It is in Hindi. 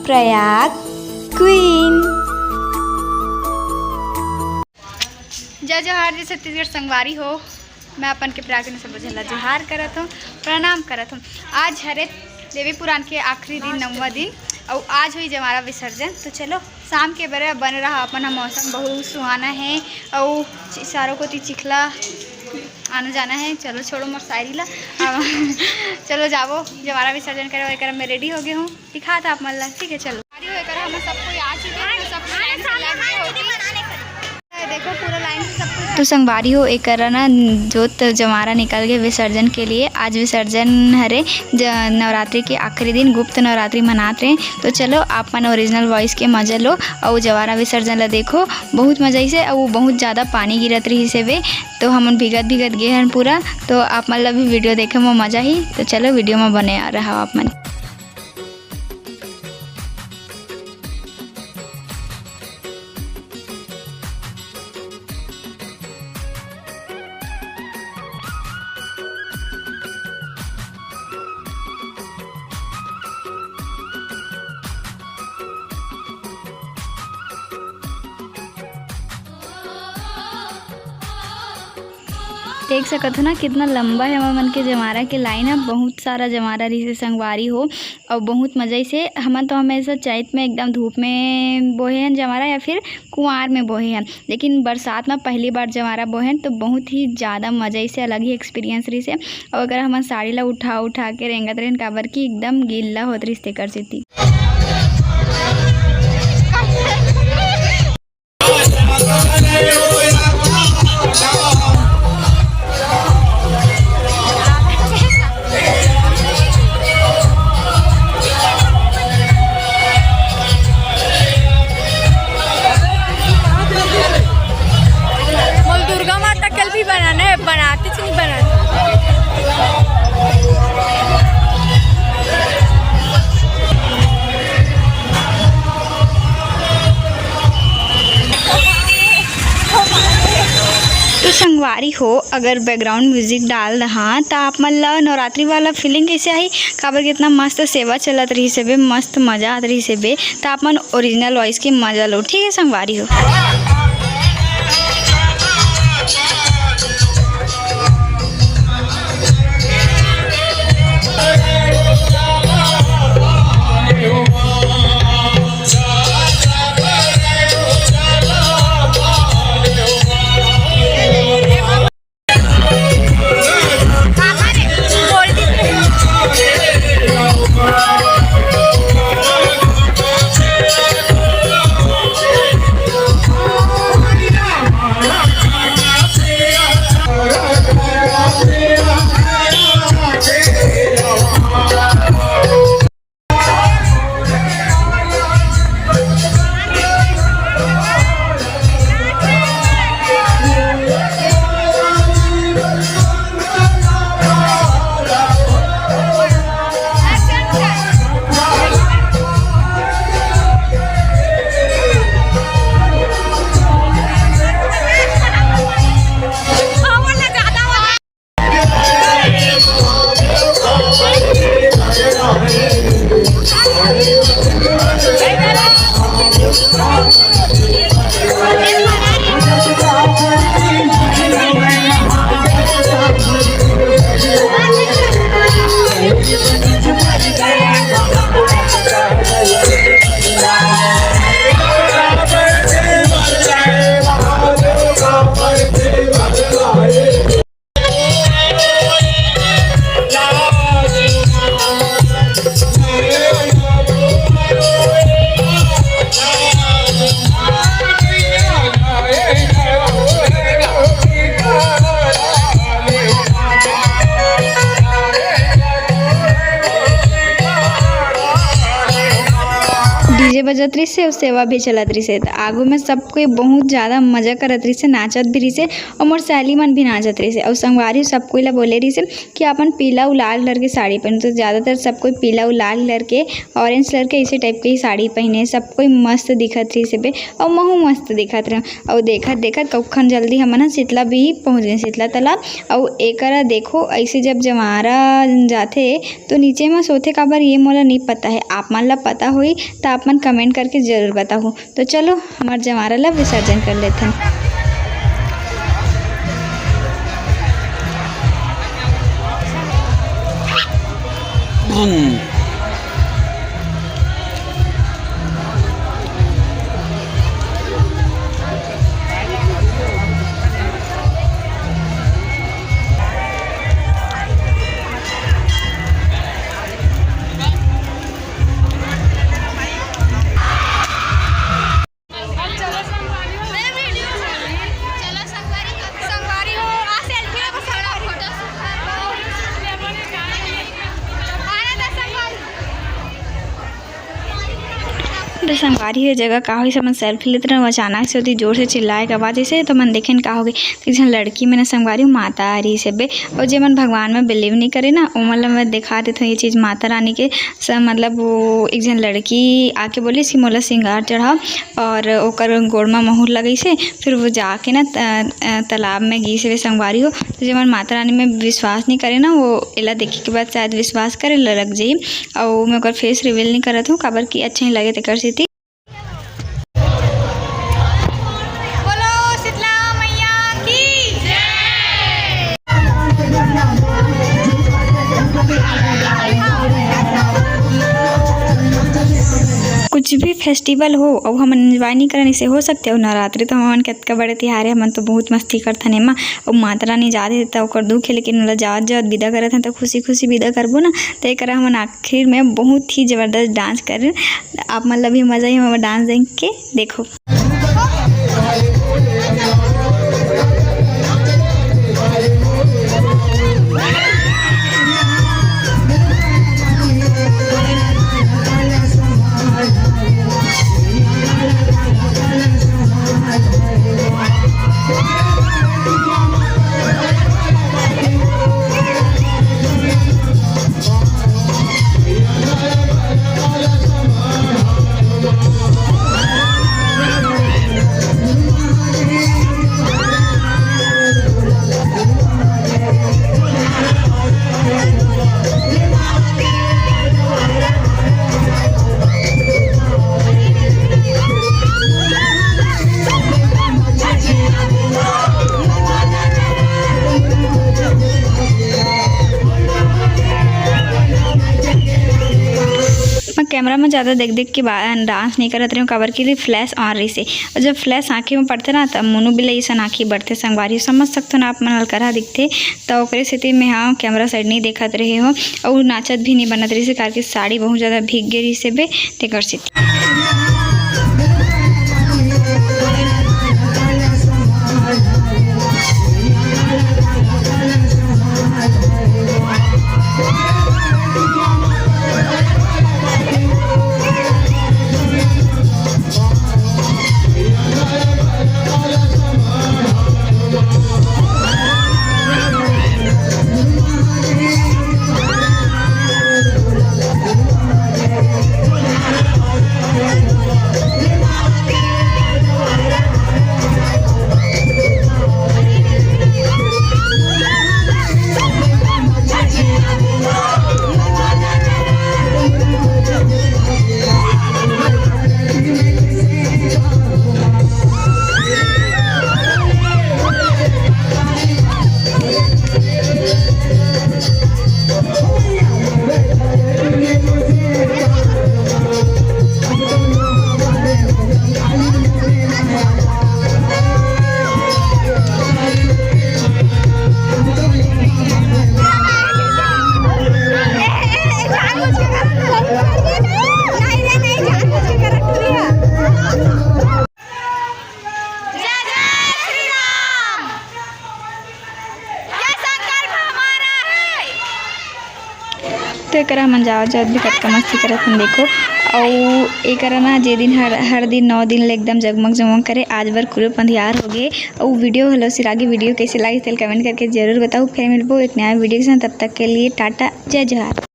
प्रयाग क्वीन। जय जोहार जी छत्तीसगढ़ संगवारी हो। मैं अपन के प्रयाग ने सब झला जोहार करत हूँ, प्रणाम करत हूँ। आज हरे देवी पुराण के आखिरी दिन 9वां दिन और आज हुई जमारा विसर्जन। तो चलो शाम के बेरे बन रहा अपन मौसम बहुत सुहाना है और सारों को चिखला आना जाना है। चलो छोड़ो मोर शायरी ला चलो जाओ जमारा विसर्जन करे। एक मैं रेडी हो गई हूँ, दिखा था आप मन ला। ठीक है चलो हम सबको आज देखो पूरा लाइन से सब। तो संगवारी हो एक ना जोत जमारा निकल के विसर्जन के लिए। आज विसर्जन हरे नवरात्रि के आखिरी दिन गुप्त नवरात्रि मनाते हैं। तो चलो आप मन ओरिजिनल वॉइस के मजा लो और जवारा विसर्जन ला देखो। बहुत मजा से और बहुत ज़्यादा पानी गिरत रही से वे, तो हम भीगत गए हैं पूरा। तो आप मन ला भी वीडियो देखे में मजा ही। तो चलो वीडियो में बने आ रहा आप मन। देख सकते हो ना कितना लंबा है हमारे मन के जमारा के लाइन है। बहुत सारा जमारा रही से संगवारी हो और बहुत मज़े से। हम तो हमेशा चैत में एकदम धूप में बोहे हैं जमारा या फिर कुंवार में बोहे हैं, लेकिन बरसात में पहली बार जमारा बोहे हैं तो बहुत ही ज़्यादा मज़े से अलग ही एक्सपीरियंस रही से। और अगर हम साड़ी ला उठा के रेंगत रहें काबर की एकदम गीला होत रही से कर सीती। तो संगवारी हो अगर बैकग्राउंड म्यूजिक डाल रहा तो आप मन ला नवरात्रि वाला फीलिंग कैसे आई। काबर कितना मस्त सेवा चलत रही से बे, मस्त मजा आत रही से बे। तो आप मन ओरिजिनल वॉइस की मजा लो। ठीक है संगवारी हो। डीजे बजत रही से और सेवा भी चलत रही से। आगू में सब कोई बहुत ज़्यादा मजा करत रही से, नाचत भी रही से और मोर सहेली मन भी नाचत रही से। और संगवारी सब कोई ला बोले रही से कि अपन पीला और लाल कलर के साड़ी पहन, तो ज़्यादातर सब कोई पीला और लाल कलर के, ऑरेंज कलर के इसी टाइप के ही साड़ी पहने। सब कोई मस्त दिखत रही से बे और महू मस्त दिखत रहे। और देखत देखत कौखन जल्दी हमन शीतला भी पहुँच गए, शीतला तालाब। और एकरा देखो ऐसे जब जवारा जाते तो नीचे में सोते काबर ये मोला नहीं पता है। आप मन ला पता होई तो आप मन कमेंट करके जरूर बताओ। तो चलो हमार जवारा ला विसर्जन कर लेते हैं। संगवारी है जगह का हुई समन सेल्फी लेते रहे, अचानक से होती जोर से चिल्लाए के आवाज ऐसे तो मन देखे का हो गई। एक जन लड़की मैंने संगवारी माता आ रही से बे, और जो मन भगवान में बिलीव नहीं करे ना वो मतलब मैं दिखा देता हूँ ये चीज़ माता रानी के मतलब वो एक जन लड़की आके बोली सी मोला सिंगार चढ़ाओ और ओकर गोड़ में मोहर लगई से। फिर वो जाके ना तालाब में गई से संगवारी हो। तो जो मन माता रानी में विश्वास नहीं करे ना वो एला देखे के बाद शायद विश्वास करे लग जाई। और मैं ओकर फेस रिवील नहीं करत हूँ काबर की अच्छा नहीं लगे तेकर से। कुछ भी फेस्टिवल हो और हम एंजॉय नहीं करने से हो सकते हो। नवरात्रि तो हमन कतका बड़े तिहार है, हमन तो बहुत मस्ती करथन एमा। और माता रानी जाते तो ओकर दुख है, लेकिन ओला जात जात विदा करत हन तो खुशी खुशी विदा करबो ना। तो एकरा हमन आखिर में बहुत ही जबरदस्त डांस कर। आप मन ला भी मजा ही हमारा डांस देख के देखो। कैमरा में ज़्यादा देख देख के डांस नहीं करत रही हूँ काबर की फ्लैश ऑन रही से। और जब फ्लैश आँखें में पड़ते ना तब मुनू भी लई सन आँखी बढ़ते। संगवारी समझ सकते हो ना आप मन करा दिखते। तो ओकरे सेती में हाँ कैमरा साइड नहीं देखत रहे हो और नाचत भी नहीं बनत रही से कार की साड़ी बहुत ज़्यादा भीग गई रही से बे तेकर से। तो एक मन जाओ जात भी कटका मस्ती करत हन देखो। और एक ना जे दिन हर दिन 9 दिन ले एकदम जगमग जगमग करे। आज बार पूरे अंधियार हो गए। और वीडियो हलो सिरागी वीडियो कैसे लगी कमेंट करके जरूर बताओ। फिर मिलबो एक नया वीडियो के साथ, तब तक के लिए टाटा, जय जोहार।